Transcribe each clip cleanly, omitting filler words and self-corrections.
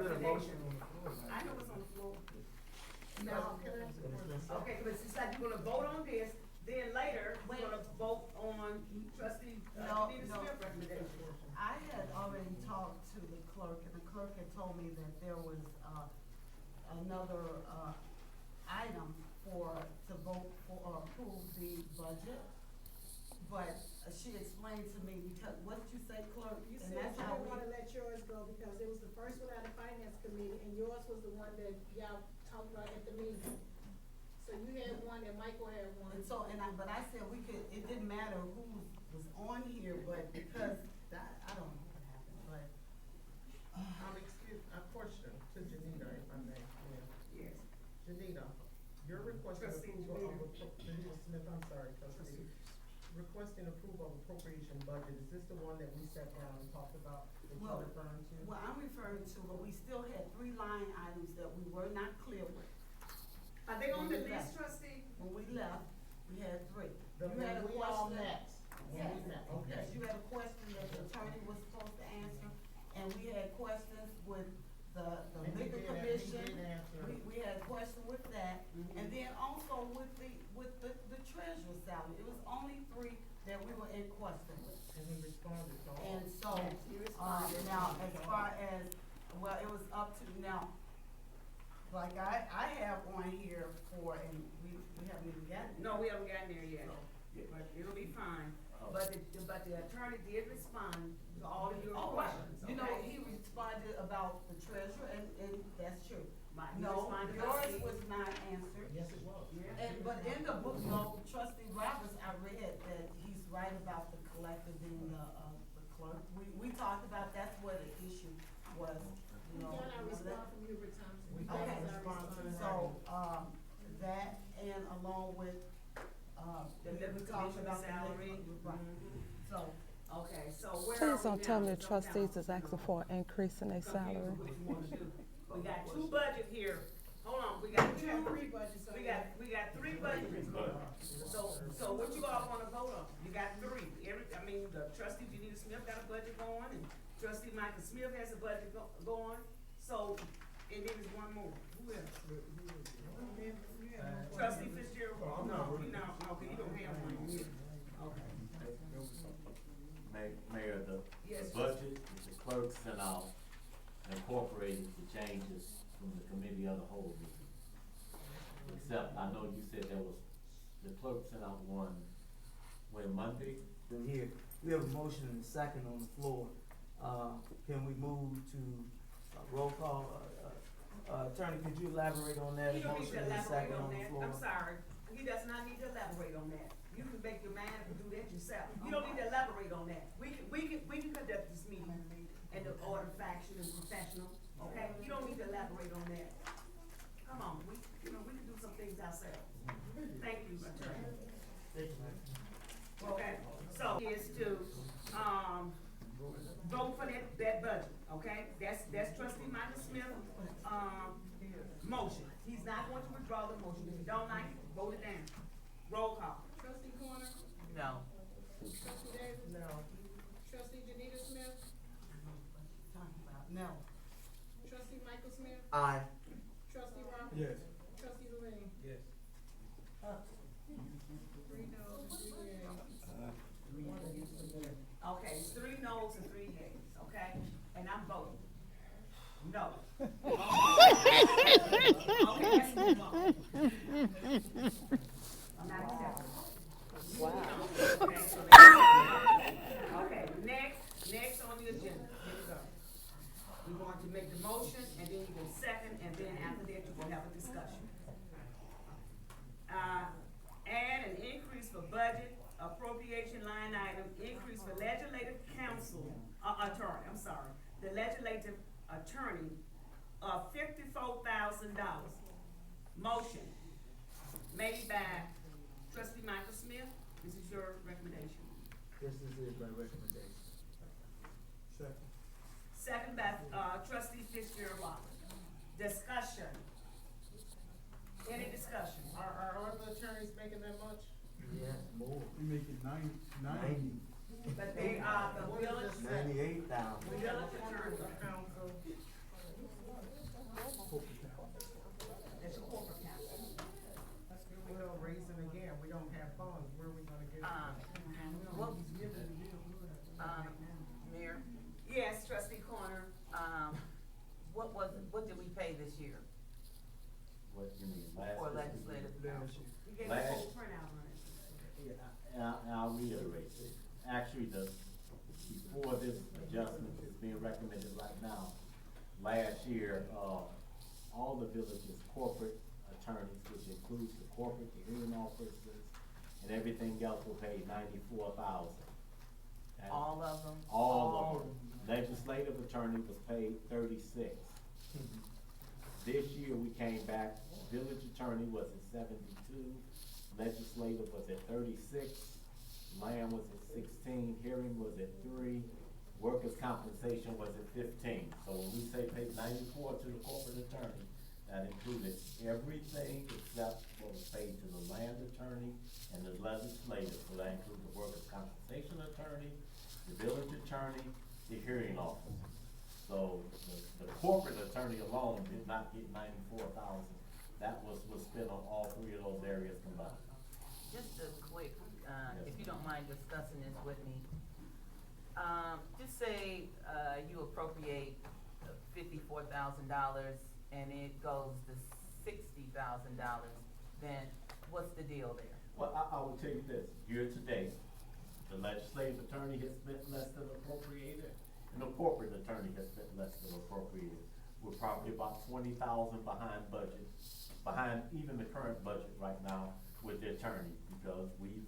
recommendation. I know what's on the floor. No, can I ask a question? Okay, but it's like you're gonna vote on this, then later, we're gonna vote on trustee, No, Anita no. Smith recommendation. I had already talked to the clerk, and the clerk had told me that there was, another, item to vote for, or approve the budget. But she explained to me, because, what did you say, clerk? You And said that's you how didn't we- wanna let yours go because it was the first one out of finance committee and yours was the one that y'all talked about at the meeting. So you had one and Michael had one. And so, but I said we could, it didn't matter who was on here, but because that, I don't know what happened, but. Excuse, a question to Janita, if I may, ma'am. Yes. Janita, you're requesting Trustee approval of, Janita. Janita Smith, I'm sorry, trustee. Requesting approval of appropriation budget, is this the one that we sat down and talked about, that Well, you're referring to? Well, I'm referring to, but we still had 3 line items that we were not clear with. Are they on the list, trustee? When we left, we had 3. The You had a when we all question? met. When we Yes. met, okay. Yes, you had a question that the attorney was supposed to answer, and we had questions with the And he liquor did- commission. he did answer. We had a question with that, and then also with the treasurer's salary. It was only 3 that we were in question with. And he responded to all. And so, You responded. now, as far as, well, it was up to, now, like I have on here for, and we haven't even gotten. No, we haven't gotten there yet, but it'll be fine. But the attorney did respond to all of your Oh, right. questions, You know, okay? he responded about the treasurer, and that's true. Right, he No, responded about yours the- was not answered. Yes, it was. Yeah. And, but in the book, no, trustee Roberts, I read that he's right about the collector being the clerk. We talked about, that's where the issue was, you We know. got our response from Hubert Thompson. We got Okay. a response to that. So, that and along with, The we liquor talked commission about the salary. liquor, right. Mhm. So, Okay, so where are Please we don't now? tell me the Let's jump down. trustees is asking for an increase in their salary. What you wanna do? We got 2 budget here, hold on, we got We have 2, 3 budgets. we got 3 budgets. So what you all wanna vote on? You got 3, the trustee Janita Smith got a budget going, and trustee Michael Smith has a budget going, so, and then there's one more, who else? Trustee Fitzgerald, no, okay, you don't have one here, okay. Mayor, the Yes. budget, the clerk sent out, incorporated the changes from the committee of the whole meeting. Except, I know you said there was, the clerk sent out one, when Monday? Then here, we have a motion and a second on the floor. Can we move to roll call? Attorney, could you elaborate on that? You don't need Motion to and a elaborate second on the that, floor. I'm sorry, he does not need to elaborate on that. You can make your mind and do that yourself, you don't need to elaborate on that. We can conduct this meeting in the order, faction, and professional, okay? You don't need to elaborate on that. Come on, we can do some things ourselves. Thank you, attorney. Okay, so is to, vote for that budget, okay? That's trustee Michael Smith, motion. He's not going to withdraw the motion. If you don't like it, vote it down. Roll call. Trustee Corner, no. trustee Davis, No, trustee Janita Smith, Talking about, no. trustee Michael Smith, Aye. trustee Roberts. Yes. Trustee Levine. Yes. 3 noes and 3 yeas. Okay, it's 3 noes and 3 yeas, okay? And I'm voting. No. Okay, let's move on. I'm not accepting. Okay, next on the agenda, here we go. We're going to make the motion, and then you will second, and then after that, you will have a discussion. Add an increase for budget appropriation line item, increase for legislative council, attorney, I'm sorry, the legislative attorney of $54,000. Motion made by trustee Michael Smith. This is your recommendation. This is my recommendation. Second. Second by, trustee Fitzgerald. Discussion. Any discussion? are other attorneys making that much? Yeah, more. We make it 90. But they are the What is village, this? 98,000. village attorney. Council, what did we pay this year What you mean, last? for fiscal year? legislative Last council? year. We gave a Last- whole printout on it. Yeah, and I'll reiterate this. Actually, before this adjustment is being recommended right now, last year, all the village's corporate attorneys, which includes the corporate, the hearing officers, and everything else were paid $94,000. All of them? All of them. Legislative attorney was paid 36. This year, we came back, village attorney was at 72, legislative was at 36, land was at 16, hearing was at 3, workers' compensation was at 15. So when we say pay 94 to the corporate attorney, that included everything except what was paid to the land attorney and the legislative. So that includes the workers' compensation attorney, the village attorney, the hearing officer. So the corporate attorney alone did not get 94,000. That was spent on all three of those areas combined. Just a quick, Yes. if you don't mind discussing this with me. Just say, you appropriate $54,000 and it goes to $60,000, then what's the deal there? Well, I will tell you this, year to date, the legislative attorney has spent less than appropriated, and the corporate attorney has spent less than appropriated. We're probably about 20,000 behind budget, behind even the current budget right now with the attorney, because we've,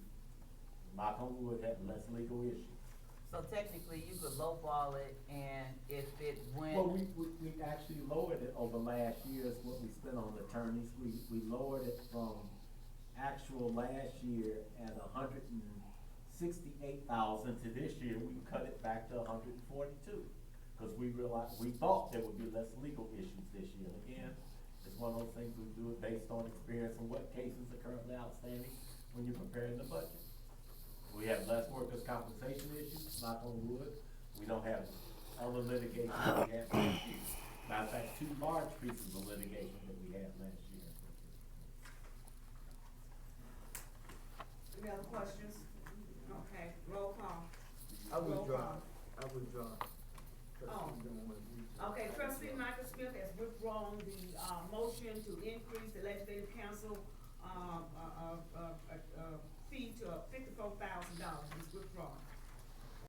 knock on wood, had less legal issues. So technically, you could lowball it, and if it went. Well, we actually lowered it over last year's what we spent on attorneys. We lowered it from actual last year at 168,000 to this year, we cut it back to 142. Cause we realized, we thought there would be less legal issues this year. And again, it's one of those things we do it based on experience and what cases are currently outstanding when you're preparing the budget. We have less workers' compensation issues, knock on wood. We don't have other litigation that we had last year. Matter of fact, 2 large pieces of litigation that we had last year. Any other questions? Okay, roll call. I withdraw. Oh. Okay, trustee Michael Smith has withdrawn the, motion to increase the legislative council, fee to $54,000. He's withdrawn.